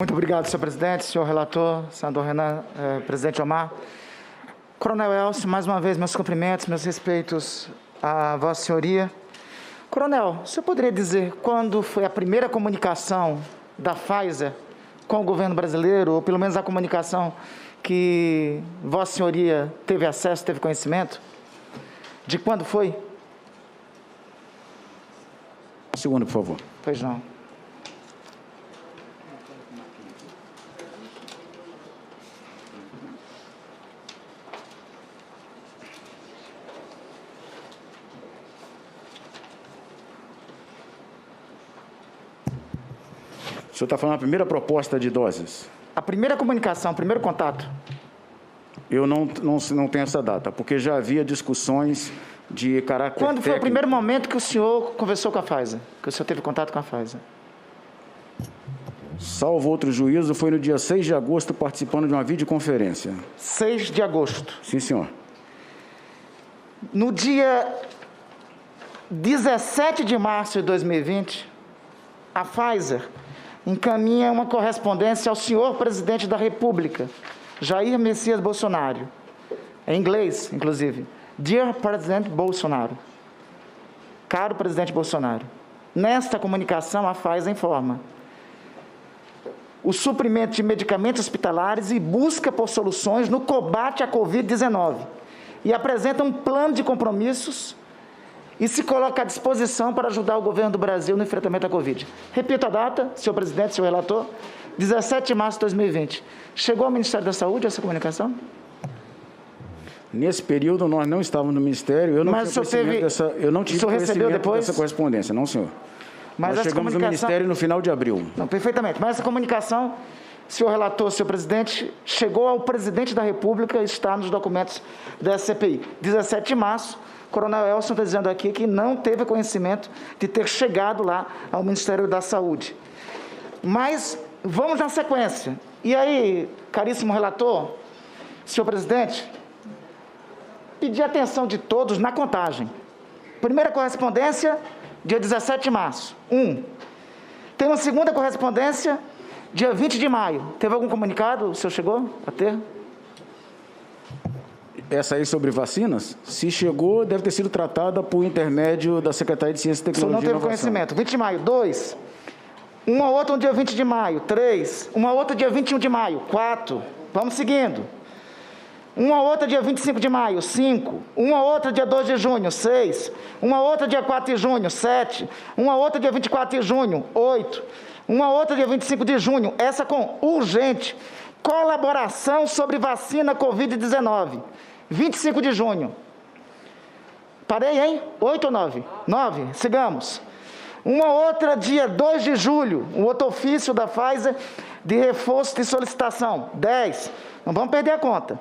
Muito obrigado, senhor presidente, senhor relator, senador Renan, presidente Omar. Coronel Elcio, mais uma vez, meus cumprimentos, meus respeitos à vossa senhoria. Coronel, o senhor poderia dizer quando foi a primeira comunicação da Pfizer com o governo brasileiro, ou pelo menos a comunicação que vossa senhoria teve acesso, teve conhecimento? De quando foi? Um segundo, por favor. Pois não. O senhor está falando da primeira proposta de doses? A primeira comunicação, o primeiro contato. Eu não tenho essa data, porque já havia discussões de caráter Quando foi técnico. o primeiro momento que o senhor conversou com a Pfizer? Que o senhor teve contato com a Pfizer? Salvo outro juízo, foi no dia 6 de agosto, participando de uma videoconferência. 6 de agosto. Sim, senhor. No dia 17 de março de 2020, a Pfizer encaminha uma correspondência ao senhor presidente da República, Jair Messias Bolsonaro, em inglês, inclusive. Dear President Bolsonaro. Caro presidente Bolsonaro. Nesta comunicação, a Pfizer informa o suprimento de medicamentos hospitalares e busca por soluções no combate à Covid-19 e apresenta um plano de compromissos e se coloca à disposição para ajudar o governo do Brasil no enfrentamento à Covid. Repito a data, senhor presidente, senhor relator, 17 de março de 2020. Chegou ao Ministério da Saúde essa comunicação? Nesse período, nós não estávamos no Ministério, eu não Mas tive conhecimento dessa correspondência, não, senhor. Mas nós chegamos no Ministério no final de abril. Não, perfeitamente. Mas essa comunicação, senhor relator, senhor presidente, chegou ao presidente da República e está nos documentos da CPI. 17 de março, o coronel Elcio está dizendo aqui que não teve conhecimento de ter chegado lá ao Ministério da Saúde. Mas vamos na sequência. E aí, caríssimo relator, senhor presidente, pedir a atenção de todos na contagem. Primeira correspondência, dia 17 de março. Tem uma segunda correspondência, dia 20 de maio. Teve algum comunicado? O senhor chegou a ter? Essa aí sobre vacinas? Se chegou, deve ter sido tratada por intermédio da Secretaria de Ciência e Tecnologia. O senhor não teve conhecimento. 20 de maio, 2. Uma outra no dia 20 de maio, 3. Uma outra dia 21 de maio, 4. Vamos seguindo. Uma outra dia 25 de maio, 5. Uma outra dia 2 de junho, 6. Uma outra dia 4 de junho, 7. Uma outra dia 24 de junho, 8. Uma outra dia 25 de junho, essa com urgente. Colaboração sobre vacina Covid-19. 25 de junho. Parei, hein? 8 ou 9? 9, sigamos. Uma outra dia 2 de julho, um outro ofício da Pfizer de reforço de solicitação. 10. Não vamos perder a conta.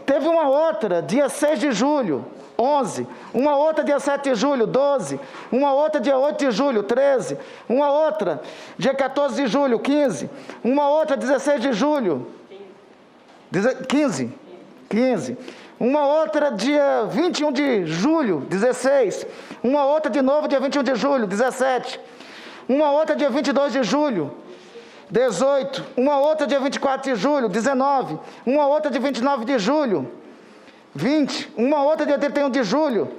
Teve uma outra, dia 6 de julho, 11. Uma outra, dia 7 de julho, 12. Uma outra, dia 8 de julho, 13. Uma outra, dia 14 de julho, 15. Uma outra, 16 de julho, 15. Uma outra, dia 21 de julho, 16. Uma outra, de novo, dia 21 de julho, 17. Uma outra, dia 22 de julho, 18, uma outra dia 24 de julho, 19, uma outra dia 29 de julho, 20, uma outra dia 31 de julho,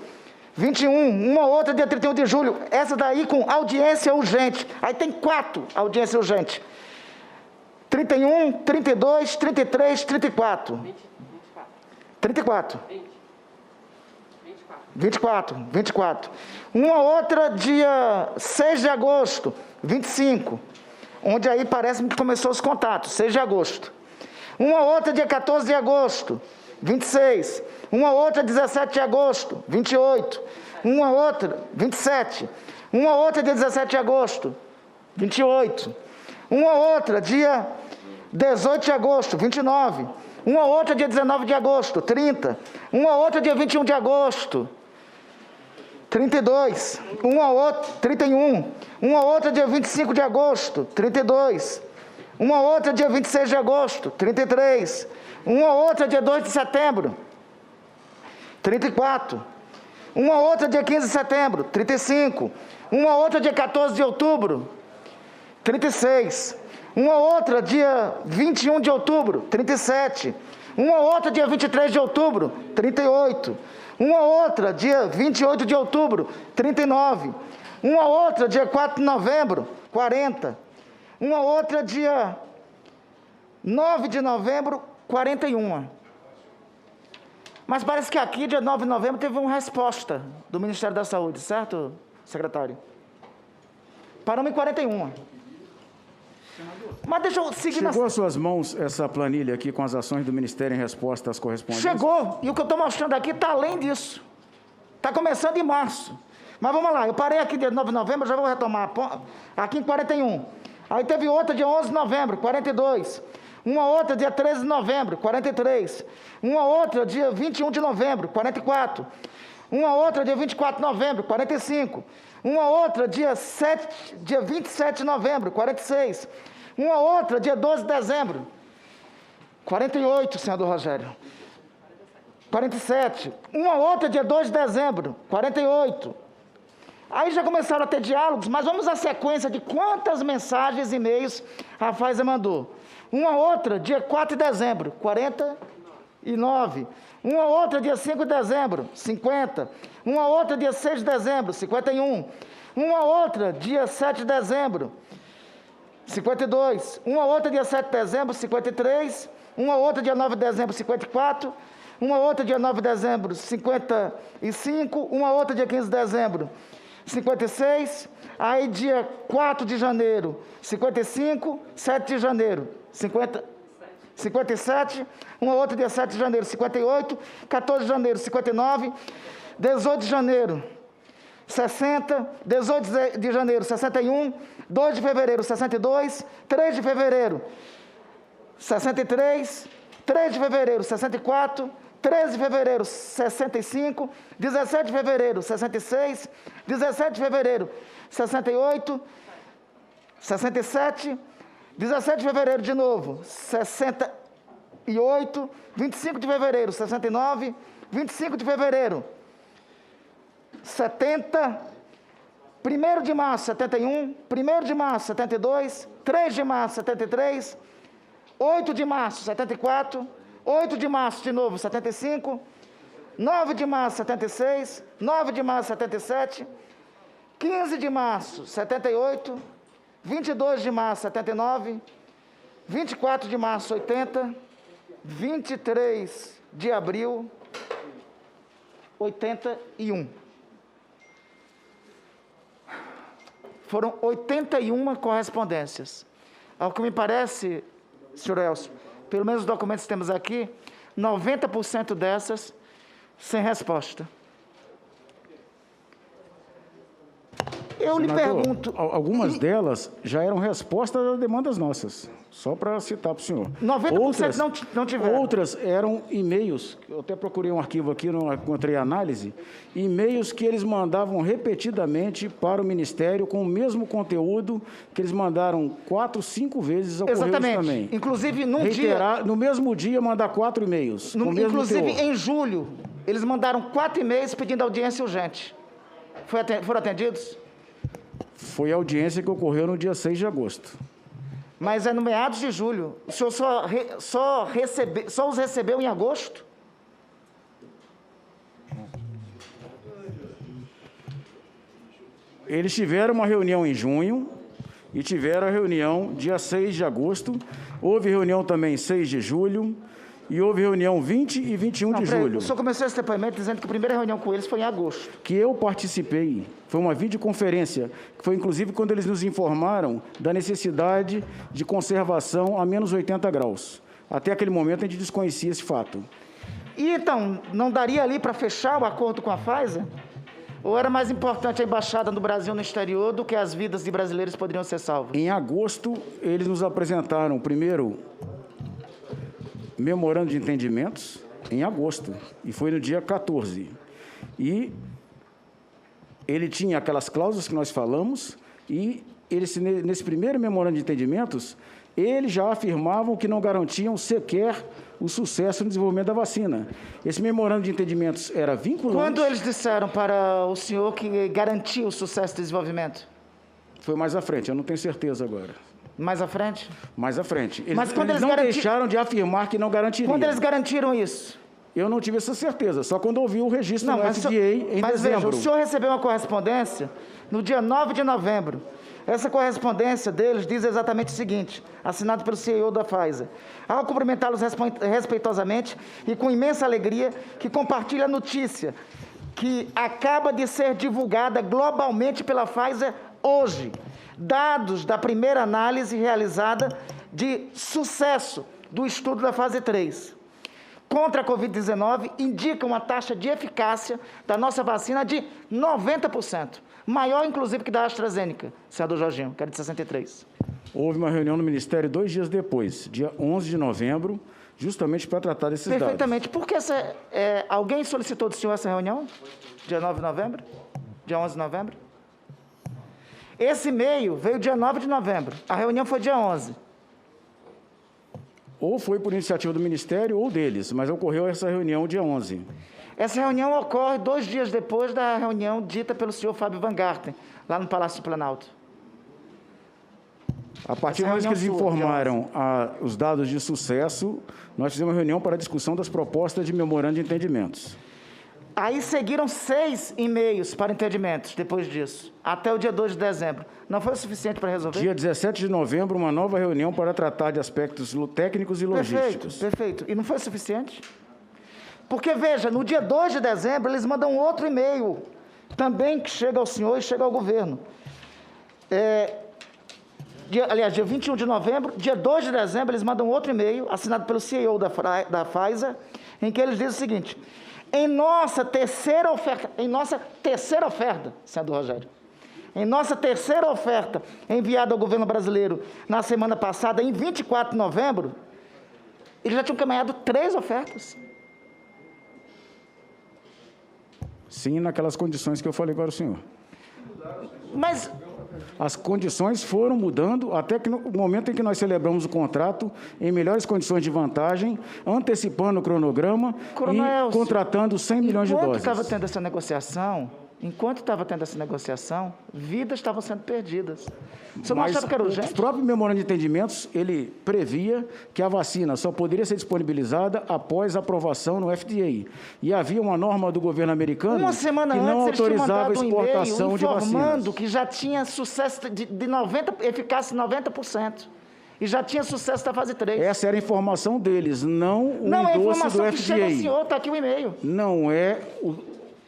21, uma outra dia 31 de julho, essa daí com audiência urgente, aí tem 4 audiências urgentes, 31, 32, 33, 34, 24, uma outra dia 6 de agosto, 25, onde aí parece-me que começou os contatos, 6 de agosto. Uma outra dia 14 de agosto, 26. Uma outra 17 de agosto, 28. Uma outra 27. Uma outra dia 17 de agosto, 28. Uma outra dia 18 de agosto, 29. Uma outra dia 19 de agosto, 30. Uma outra dia 21 de agosto, 32, uma outra, 31, uma outra dia 25 de agosto, 32, uma outra dia 26 de agosto, 33, uma outra dia 2 de setembro, 34, uma outra dia 15 de setembro, 35, uma outra dia 14 de outubro, 36, Uma outra, dia 21 de outubro, 37. Uma outra, dia 23 de outubro, 38. Uma outra, dia 28 de outubro, 39. Uma outra, dia 4 de novembro, 40. Uma outra, dia 9 de novembro, 41. Mas parece que aqui, dia 9 de novembro, teve uma resposta do Ministério da Saúde, certo, secretário? Paramos em 41. Mas deixa eu seguir. Chegou às suas mãos essa planilha aqui com as ações do Ministério em resposta às correspondências? Chegou, e o que eu estou mostrando aqui está além disso. Está começando em março. Mas vamos lá, eu parei aqui dia 9 de novembro, já vou retomar. Aqui em 41. Aí teve outra dia 11 de novembro, 42. Uma outra dia 13 de novembro, 43. Uma outra dia 21 de novembro, 44. Uma outra dia 24 de novembro, 45. Uma outra dia 27 de novembro, 46. Uma outra dia 12 de dezembro, 48, senador Rogério. 47. Uma outra dia 2 de dezembro, 48. Aí já começaram a ter diálogos, mas vamos à sequência de quantas mensagens e e-mails a Pfizer mandou. Uma outra dia 4 de dezembro, 49. Uma outra dia 5 de dezembro, 50. Uma outra dia 6 de dezembro, 51. Uma outra dia 7 de dezembro, 52. Uma outra dia 7 de dezembro, 53. Uma outra dia 9 de dezembro, 54. Uma outra dia 9 de dezembro, 55. Uma outra dia 15 de dezembro, 56. Aí dia 4 de janeiro, 55. 7 de janeiro, 57. Uma outra dia 7 de janeiro, 58. 14 de janeiro, 59. 18 de janeiro, 60. 18 de janeiro, 61. 2 de fevereiro, 62. 3 de fevereiro, 63. 3 de fevereiro, 64. 13 de fevereiro, 65. 17 de fevereiro, 66. 17 de fevereiro, 68. 67. 17 de fevereiro de novo, 68. 25 de fevereiro, 69. 25 de fevereiro, 70. 1º de março, 71. 1º de março, 72. 3 de março, 73. 8 de março, 74. 8 de março de novo, 75. 9 de março, 76. 9 de março, 77. 15 de março, 78. 22 de março, 79. 24 de março, 80. 23 de abril, 81. Foram 81 correspondências. Ao que me parece, senhor Elcio, pelo menos os documentos que temos aqui, 90% dessas sem resposta. Eu lhe pergunto... Algumas delas já eram respostas a demandas nossas, só para citar para o senhor. 90% outras, não tiveram. Outras eram e-mails, eu até procurei um arquivo aqui, não encontrei análise, e-mails que eles mandavam repetidamente para o Ministério com o mesmo conteúdo que eles mandaram 4, 5 vezes ao Correio também. Inclusive, no mesmo dia, mandar 4 e-mails. Inclusive, em julho, eles mandaram 4 e-mails pedindo audiência urgente. Foram atendidos? Foi a audiência que ocorreu no dia 6 de agosto. Mas é no meados de julho. O senhor só os recebeu em agosto? Eles tiveram uma reunião em junho e tiveram a reunião dia 6 de agosto. Houve reunião também 6 de julho e houve reunião 20 e 21 de julho. O senhor começou esse depoimento dizendo que a primeira reunião com eles foi em agosto. Que eu participei. Foi uma videoconferência, que foi inclusive quando eles nos informaram da necessidade de conservação a menos 80 graus. Até aquele momento a gente desconhecia esse fato. E então, não daria ali para fechar o acordo com a Pfizer? Ou era mais importante a embaixada no Brasil no exterior do que as vidas de brasileiros poderiam ser salvas? Em agosto, eles nos apresentaram primeiro memorando de entendimentos, em agosto, e foi no dia 14. E ele tinha aquelas cláusulas que nós falamos, e eles, nesse primeiro memorando de entendimentos, eles já afirmavam que não garantiam sequer o sucesso no desenvolvimento da vacina. Esse memorando de entendimentos era vinculante... Quando eles disseram para o senhor que garantia o sucesso do desenvolvimento? Foi mais à frente, eu não tenho certeza agora. Mais à frente? Mais à frente. Mas quando eles não deixaram de afirmar que não garantiriam. Quando eles garantiram isso? Eu não tive essa certeza, só quando ouvi o registro no FDA em mas dezembro. Veja, o senhor recebeu uma correspondência no dia 9 de novembro. Essa correspondência deles diz exatamente o seguinte, assinado pelo CEO da Pfizer. Ao cumprimentá-los respeitosamente e com imensa alegria, que compartilha a notícia que acaba de ser divulgada globalmente pela Pfizer hoje. Dados da primeira análise realizada de sucesso do estudo da fase 3 contra a Covid-19 indicam uma taxa de eficácia da nossa vacina de 90%. Maior, inclusive, que da AstraZeneca, senador Jorginho, que era de 63%. Houve uma reunião no Ministério 2 dias depois, dia 11 de novembro, justamente para tratar desses dados. Perfeitamente. Por que alguém solicitou do senhor essa reunião? Dia 9 de novembro? Dia 11 de novembro? Esse e-mail veio dia 9 de novembro. A reunião foi dia 11. Ou foi por iniciativa do Ministério ou deles, mas ocorreu essa reunião dia 11. Essa reunião ocorre 2 dias depois da reunião dita pelo senhor Fábio Van Garten, lá no Palácio do Planalto. A partir do momento que eles informaram os dados de sucesso, nós fizemos uma reunião para a discussão das propostas de memorando de entendimentos. Aí seguiram 6 e-mails para entendimentos depois disso, até o dia 2 de dezembro. Não foi o suficiente para resolver? Dia 17 de novembro, uma nova reunião para tratar de aspectos técnicos e logísticos. Perfeito. E não foi suficiente? Porque, veja, no dia 2 de dezembro, eles mandam outro e-mail, também que chega ao senhor e chega ao governo. Dia 21 de novembro, dia 2 de dezembro, eles mandam outro e-mail, assinado pelo CEO da Pfizer, em que eles dizem o seguinte: em nossa terceira oferta, senador Rogério, em nossa terceira oferta enviada ao governo brasileiro na semana passada, em 24 de novembro, eles já tinham encaminhado 3 ofertas. Sim, naquelas condições que eu falei para o senhor. Mas as condições foram mudando até que no momento em que nós celebramos o contrato em melhores condições de vantagem, antecipando o cronograma e contratando 100 milhões de doses. Enquanto estava tendo essa negociação, vidas estavam sendo perdidas. Você não achava que era urgente? O próprio memorando de entendimentos, ele previa que a vacina só poderia ser disponibilizada após aprovação no FDA. E havia uma norma do governo americano que não autorizava a exportação de vacinas. Informando que já tinha sucesso eficácia de 90%. E já tinha sucesso da fase 3. Essa era a informação deles, não o endosso do FDA. Não, é a informação que chegou ao senhor, está aqui o e-mail. Não é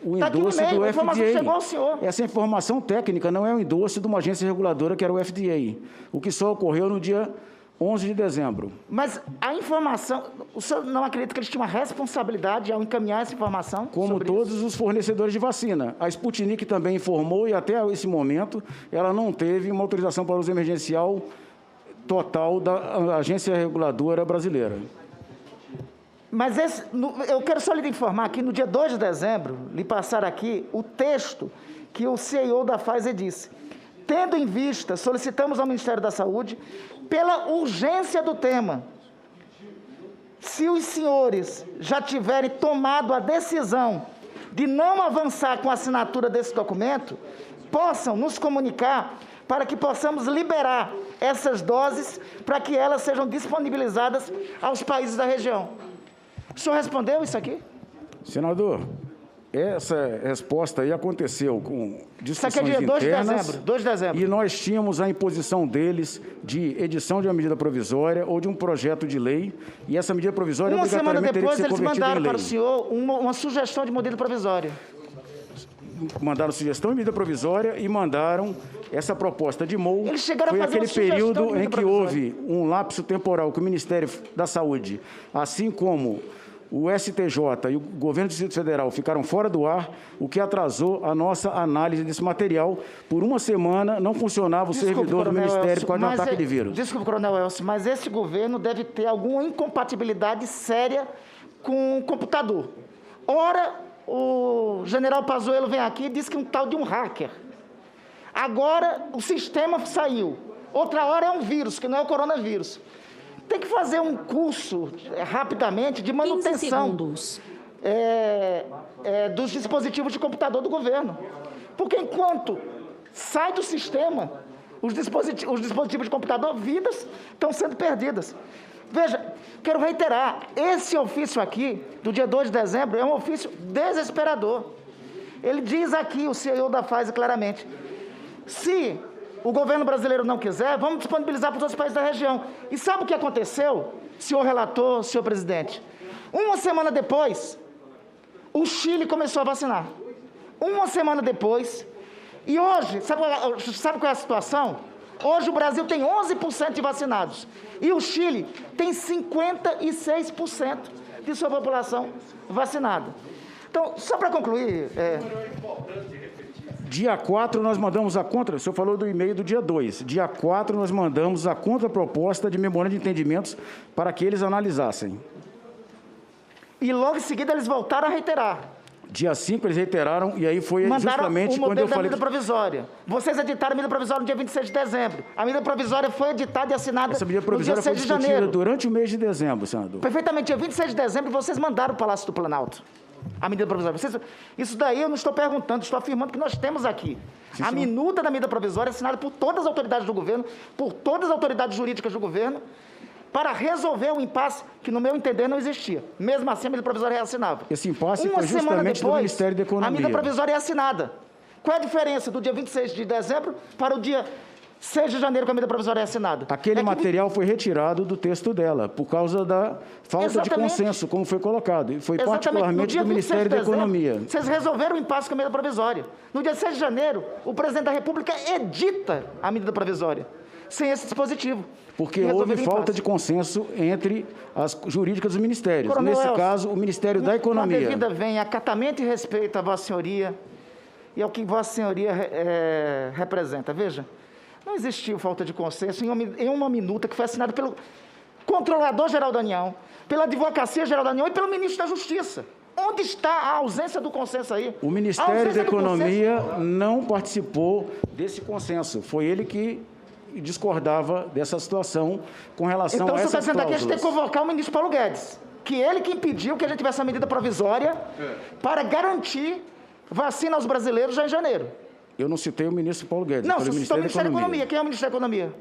o endosso do FDA. A informação chegou ao senhor. Essa informação técnica não é o endosso de uma agência reguladora que era o FDA, o que só ocorreu no dia 11 de dezembro. Mas a informação, o senhor não acredita que eles tinham uma responsabilidade ao encaminhar essa informação? Como todos os fornecedores de vacina. A Sputnik também informou e até esse momento ela não teve uma autorização para uso emergencial total da agência reguladora brasileira. Mas eu quero só lhe informar que no dia 2 de dezembro, lhe passaram aqui o texto que o CEO da Pfizer disse. Tendo em vista, solicitamos ao Ministério da Saúde, pela urgência do tema, se os senhores já tiverem tomado a decisão de não avançar com a assinatura desse documento, possam nos comunicar para que possamos liberar essas doses para que elas sejam disponibilizadas aos países da região. O senhor respondeu isso aqui? Senador, essa resposta aí aconteceu com discussões internas. Isso aqui é dia 2 de dezembro. E nós tínhamos a imposição deles de edição de uma medida provisória ou de um projeto de lei, e essa medida provisória obrigatoriamente teria que ser convertida em lei. Uma semana depois, eles mandaram para o senhor uma sugestão de medida provisória. Mandaram sugestão de medida provisória e mandaram essa proposta de MOU. Eles chegaram Foi a fazer aquele período em que houve um lapso temporal que o Ministério da Saúde, assim como o STJ e o governo do Distrito Federal ficaram fora do ar, o que atrasou a nossa análise desse material. Por uma semana não funcionava o servidor do Ministério por causa de um ataque de vírus. Desculpe, Coronel Elcio, mas esse governo deve ter alguma incompatibilidade séria com o computador. Ora, o general Pazuello vem aqui e diz que um tal de um hacker. Agora o sistema saiu. Outra hora é um vírus, que não é o coronavírus. Tem que fazer um curso rapidamente de manutenção dos dispositivos de computador do governo. Porque enquanto sai do sistema, os dispositivos de computador, vidas estão sendo perdidas. Veja, quero reiterar, esse ofício aqui, do dia 2 de dezembro, é um ofício desesperador. Ele diz aqui, o CEO da Pfizer, claramente, se o governo brasileiro não quiser, vamos disponibilizar para os outros países da região. E sabe o que aconteceu, senhor relator, senhor presidente? Uma semana depois, o Chile começou a vacinar. Uma semana depois, e hoje, sabe qual é a situação? Hoje o Brasil tem 11% de vacinados e o Chile tem 56% de sua população vacinada. Então, só para concluir... Dia 4 nós mandamos a contra... O senhor falou do e-mail do dia 2. Dia 4 nós mandamos a contraproposta de memorando de entendimentos para que eles analisassem. E logo em seguida eles voltaram a reiterar. Dia 5 eles reiteraram, e aí foi Mandaram justamente o quando eu modelo da falei... medida provisória. Vocês editaram a medida provisória no dia 26 de dezembro. A medida provisória foi editada e assinada Essa medida no provisória dia foi 6 de discutida janeiro. durante o mês de dezembro, senador. Perfeitamente, dia 26 de dezembro vocês mandaram o Palácio do Planalto. A medida provisória. Isso daí eu não estou perguntando, estou afirmando que nós temos aqui. Sim, a minuta da medida provisória assinada por todas as autoridades do governo, por todas as autoridades jurídicas do governo, para resolver o impasse que, no meu entender, não existia. Mesmo assim, a medida provisória é assinada. Esse impasse foi justamente do Ministério da Economia. A medida provisória é assinada. Qual é a diferença do dia 26 de dezembro para o dia 6 de janeiro, que a medida provisória é assinada? Aquele material foi retirado do texto dela, por causa da falta de consenso, como foi colocado. E foi particularmente do Ministério da Economia. Vocês resolveram o impasse com a medida provisória. No dia 6 de janeiro, o presidente da República edita a medida provisória, sem esse dispositivo. Porque houve falta de consenso entre as jurídicas dos ministérios. Coronel Nesse Elcio, caso, o Ministério da Economia. Com a devida vem acatamento e respeito à Vossa Senhoria e ao que Vossa Senhoria representa. Veja, não existiu falta de consenso em uma minuta que foi assinada pelo Controlador-Geral da União, pela Advocacia-Geral da União e pelo Ministro da Justiça. Onde está a ausência do consenso aí? O Ministério da Economia não participou desse consenso. Foi ele que discordava dessa situação com relação a essas cláusulas. Então, você está dizendo aqui que a gente tem que convocar o ministro Paulo Guedes, que ele que impediu que a gente tivesse a medida provisória para garantir vacina aos brasileiros já em janeiro. Eu não citei o ministro Paulo Guedes. Não, você citou o Ministério da Economia. Quem é o ministro da Economia?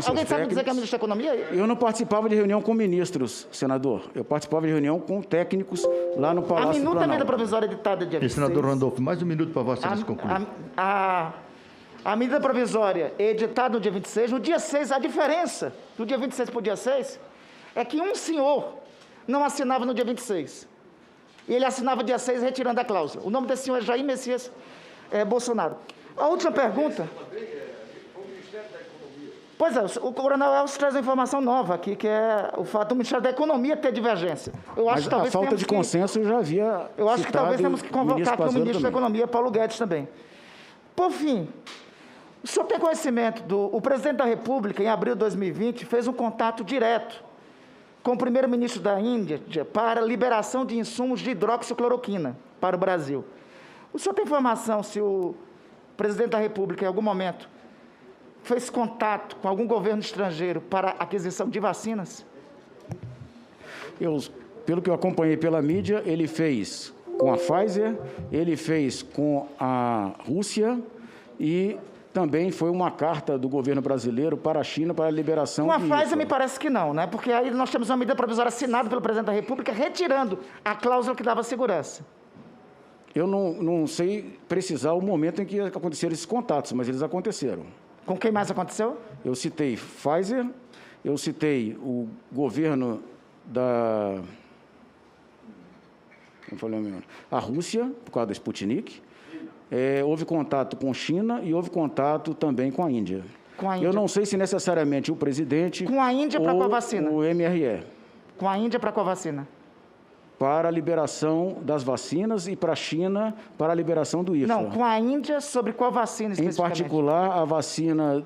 Alguém sabe dizer que é o ministro da Economia? Eu não participava de reunião com ministros, senador. Eu participava de reunião com técnicos lá no Palácio do Planalto. A minuta da medida provisória editada dia 26. Senador Randolfo, mais um minuto para Vossa Excelência concluir. A medida provisória editada no dia 26, no dia 6, a diferença do dia 26 para o dia 6 é que um senhor não assinava no dia 26. E ele assinava dia 6 retirando a cláusula. O nome desse senhor é Jair Messias Bolsonaro. A última pergunta... Pois é, o Coronel Elcio traz uma informação nova aqui, que é o fato do Ministério da Economia ter divergência. Eu acho que talvez a falta de consenso já havia. Eu acho que talvez temos que convocar aqui o ministro da Economia, Paulo Guedes, também. Por fim, o senhor tem conhecimento o presidente da República, em abril de 2020, fez um contato direto com o primeiro-ministro da Índia para liberação de insumos de hidroxicloroquina para o Brasil. O senhor tem informação se o presidente da República, em algum momento, fez contato com algum governo estrangeiro para aquisição de vacinas? Pelo que eu acompanhei pela mídia, ele fez com a Pfizer, ele fez com a Rússia e também foi uma carta do governo brasileiro para a China para a liberação de... Com a Pfizer me parece que não, né? Porque aí nós temos uma medida provisória assinada pelo presidente da República retirando a cláusula que dava segurança. Eu não sei precisar o momento em que aconteceram esses contatos, mas eles aconteceram. Com quem mais aconteceu? Eu citei Pfizer, eu citei o governo da... a Rússia, por causa da Sputnik. Houve contato com a China e houve contato também com a Índia. Com a Índia. Eu não sei se necessariamente o presidente... Com a Índia para qual vacina? O MRE. Com a Índia para qual vacina? Para a liberação das vacinas e para a China para a liberação do IFA. Não, com a Índia sobre qual vacina especificamente? Em particular, a vacina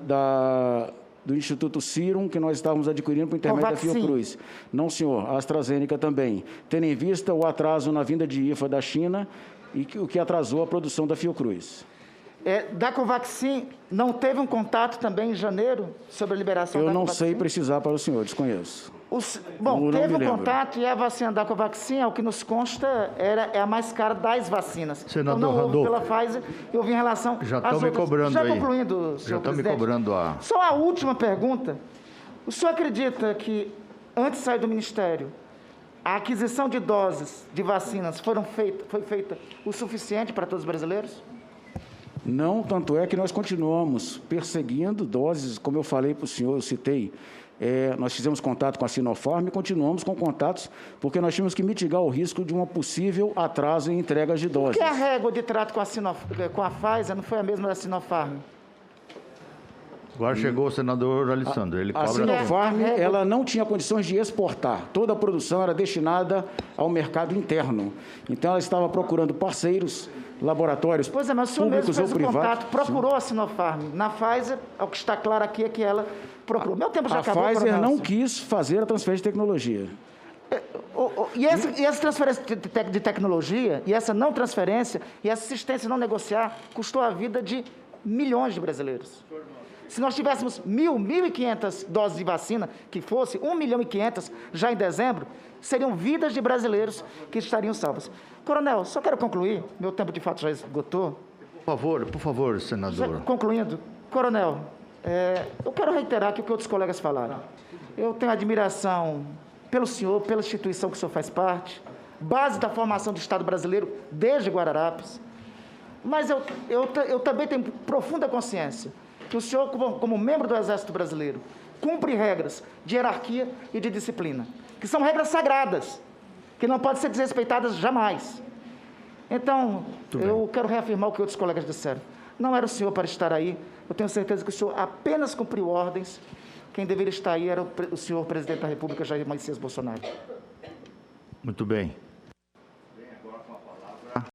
do Instituto Serum, que nós estávamos adquirindo por intermédio da Fiocruz. Não, senhor, a AstraZeneca também. Tendo em vista o atraso na vinda de IFA da China e o que atrasou a produção da Fiocruz. Da Covaxin, não teve um contato também em janeiro sobre a liberação da Covaxin? Eu não sei precisar para o senhor, desconheço. Bom, Eu não teve me um lembro. contato e a vacina da Covaxin, ao que nos consta, é a mais cara das vacinas. Senador Então, não houve Randolfo. pela Pfizer, eu vi em relação Já às estão me outras. cobrando Já aí. concluindo, Já senhor estão me presidente. cobrando a... Só a última pergunta. O senhor acredita que, antes de sair do Ministério, a aquisição de doses de vacinas foi feita o suficiente para todos os brasileiros? Não, tanto é que nós continuamos perseguindo doses, como eu falei para o senhor, eu citei, nós fizemos contato com a Sinopharm e continuamos com contatos, porque nós tínhamos que mitigar o risco de um possível atraso em entregas de doses. Por que a régua de trato com a Pfizer não foi a mesma da Sinopharm? Agora chegou o senador Alessandro, ele A cobra... Sinopharm, tempo. ela não tinha condições de exportar. Toda a produção era destinada ao mercado interno. Então, ela estava procurando parceiros, laboratórios Pois é, mas o senhor mesmo públicos ou fez o privados. contato, procurou a Sinopharm. Na Pfizer, o que está claro aqui é que ela procurou. Meu tempo já A acabou. Pfizer Coronel. não quis fazer a transferência de tecnologia. E essa transferência de tecnologia, e essa não transferência, e essa assistência não negociar, custou a vida de milhões de brasileiros. Se nós tivéssemos 1.500 doses de vacina, que fosse 1.500.000 já em dezembro, seriam vidas de brasileiros que estariam salvas. Coronel, só quero concluir, meu tempo de fato já esgotou. Por favor, senador. Concluindo, Coronel, eu quero reiterar aqui o que outros colegas falaram. Eu tenho admiração pelo senhor, pela instituição que o senhor faz parte, base da formação do Estado brasileiro desde Guararapes, mas eu também tenho profunda consciência que o senhor, como membro do Exército Brasileiro, cumpre regras de hierarquia e de disciplina, que são regras sagradas, que não podem ser desrespeitadas jamais. Então, eu quero reafirmar o que outros colegas disseram. Não era o senhor para estar aí, eu tenho certeza que o senhor apenas cumpriu ordens. Quem deveria estar aí era o senhor presidente da República, Jair Messias Bolsonaro. Muito bem.